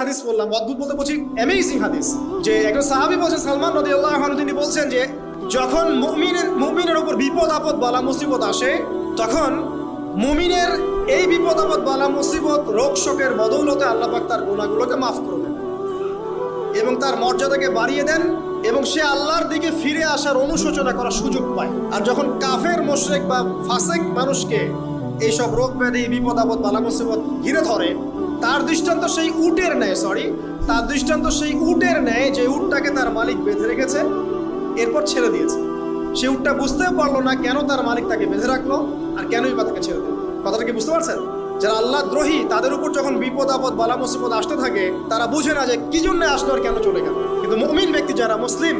হাদিস বললাম, অদ্ভুত বলতে বলছি অ্যামেজিং হাদিস, যে একজন সাহাবী বলছেন, সালমান রাদিয়াল্লাহু আনহু, তিনি বলছেন যে যখন মুমিনের উপর বিপদ আপদ বালা মুসিবত আসে, তখন মুমিনের এই বিপদ আপদ বালা মুসিবত রোগ শোকের বদৌলতে আল্লাহ পাক তার গুনাহগুলোকে মাফ করে দেন এবং তার মর্যাদাকে বাড়িয়ে দেন, এবং সে আল্লাহর দিকে ফিরে আসার অনুশোচনা করার সুযোগ পায়। আর যখন কাফের মুশরিক বা ফাসিক মানুষকে এইসব রোগ ব্যাধি বিপদ আপদ বালা মুসিবত ঘিরে ধরে, তার দৃষ্টান্ত সেই উটের ন্যায়, যে উটটাকে তার মালিক বেঁধে রেখেছে, এরপর ছেড়ে দিয়েছে। সে উটটা বুঝতেও পারলো না কেন তার মালিক তাকে বেঁধে রাখলো আর কেনই বা তাকে ছেড়ে দিল। কথাটা কি বুঝতে পারছেন? যারা আল্লাহ দ্রোহী, তাদের উপর যখন বিপদ আপদ বালা মুসিবত আসতে থাকে, তারা বুঝে না যে কি জন্য আসলো আর কেন চলে গেল। কিন্তু মুমিন ব্যক্তি যারা মুসলিম,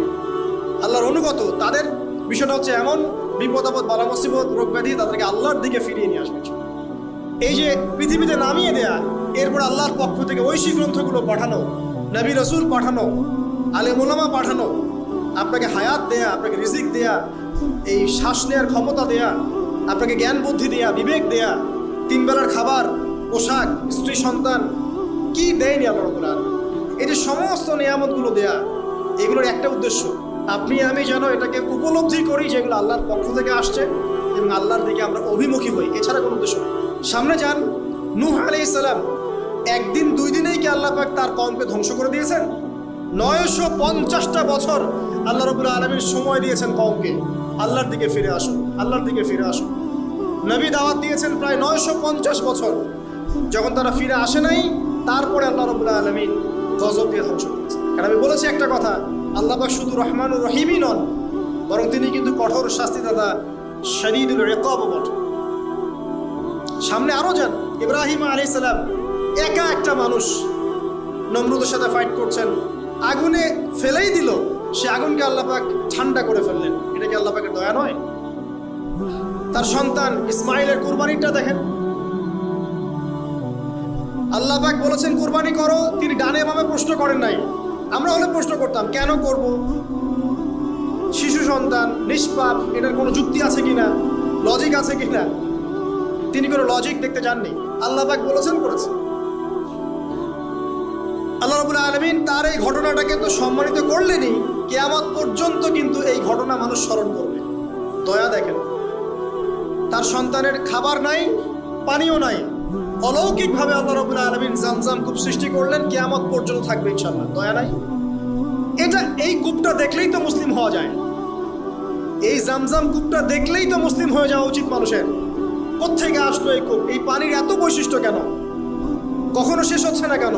আল্লাহর অনুগত, তাদের বিষয়টা হচ্ছে এমন বিপদ আপদ বালা মুসিবত রোগ ব্যাধি তাদেরকে আল্লাহর দিকে ফিরিয়ে নিয়ে আসবে। এই যে পৃথিবীতে নামিয়ে দেয়া, এরপর আল্লাহর পক্ষ থেকে ঐশী গ্রন্থগুলো পাঠানো, নবী রাসূল পাঠানো, আলেম ওলামা পাঠানো, আপনাকে হায়াত দেয়া, আপনাকে রিজিক দেয়া, এই শ্বাস নেওয়ার ক্ষমতা দেয়া, আপনাকে জ্ঞান বুদ্ধি দেয়া, বিবেক দেয়া, 3 বেলার খাবার, পোশাক, স্ত্রী সন্তান, কি দেয়নি আল্লাহ রাব্বুল আলামিন। এই যে সমস্ত নিয়ামতগুলো দেয়া, এগুলোর একটা উদ্দেশ্য, আপনি আমি যেন এটাকে উপলব্ধি করি যে এগুলো আল্লাহর পক্ষ থেকে আসছে এবং আল্লাহর দিকে আমরা অভিমুখী হই, এছাড়া কোনো উদ্দেশ্য নেই। সামনে যান, নূহ আলাইহিস সালাম, একদিন 2 দিনেই কি আল্লাহ পাক তার কওমকে ধ্বংস করে দিয়েছেন? 950টা বছর আল্লাহ রাব্বুল আলামিন সময় দিয়েছেন কওমকে, আল্লাহর দিকে ফিরে আসো, আল্লাহর দিকে ফিরে আসো। নবী দাওয়াত দিয়েছেন প্রায় 950 বছর। যখন তারা ফিরে আসে নাই, তারপরে আল্লাহ রাব্বুল আলামিন গজব দিয়ে ধ্বংস করেছেন। কারণ আমি বলেছি একটা কথা, আল্লাহ পাক শুধু রহমানুর রহিমই নন, বরং তিনি কিন্তু কঠোর শাস্তিদাতা, শদীদুল ইকাবও বটে। সামনে আরো যান, ইব্রাহিম আলাইহিস সালাম, একা একটা মানুষ নমরুদের সাথে ফাইট করছেন, আগুনে ফেলেই দিল, সে আগুনকে আল্লাহ পাক ঠান্ডা করে ফেললেন। এটা কি আল্লাহ পাকের দয়া নয়? তার সন্তান ইসমাইলের কুরবানিটা দেখেন, আল্লাহ পাক বলেছেন কুরবানি করো, তিনি ডানে বামে প্রশ্ন করেন নাই। আমরা হলে প্রশ্ন করতাম, কেন করব? শিশু সন্তান, নিষ্পাপ, এটার কোনো যুক্তি আছে কিনা, লজিক আছে কিনা? তিনি কোনো লজিক দেখতে যাননি, আল্লাহ পাক বলেছেন করেছে। আল্লাহ রাব্বুল আলামিন তার এই ঘটনাটাকে তো সম্মানিত করলেনই, কিয়ামত পর্যন্ত কিন্তু এই ঘটনা মানুষ স্মরণ করবে। দয়া দেখেন, তার সন্তানের খাবার নাই, পানিও নাই, অলৌকিকভাবে আল্লাহ রাব্বুল আলামিন জামজাম কূপ সৃষ্টি করলেন, কিয়ামত পর্যন্ত থাকবে ইনশাআল্লাহ। দয়া নাই? এই কূপটা দেখলেই তো মুসলিম হওয়া যায়, এই জামজাম কূপটা দেখলেই তো মুসলিম হয়ে যাওয়া উচিত মানুষের। কোত্থেকে আসলো এই কূপ? এই পানির এত বৈশিষ্ট্য কেন? কখনো শেষ হচ্ছে না কেন?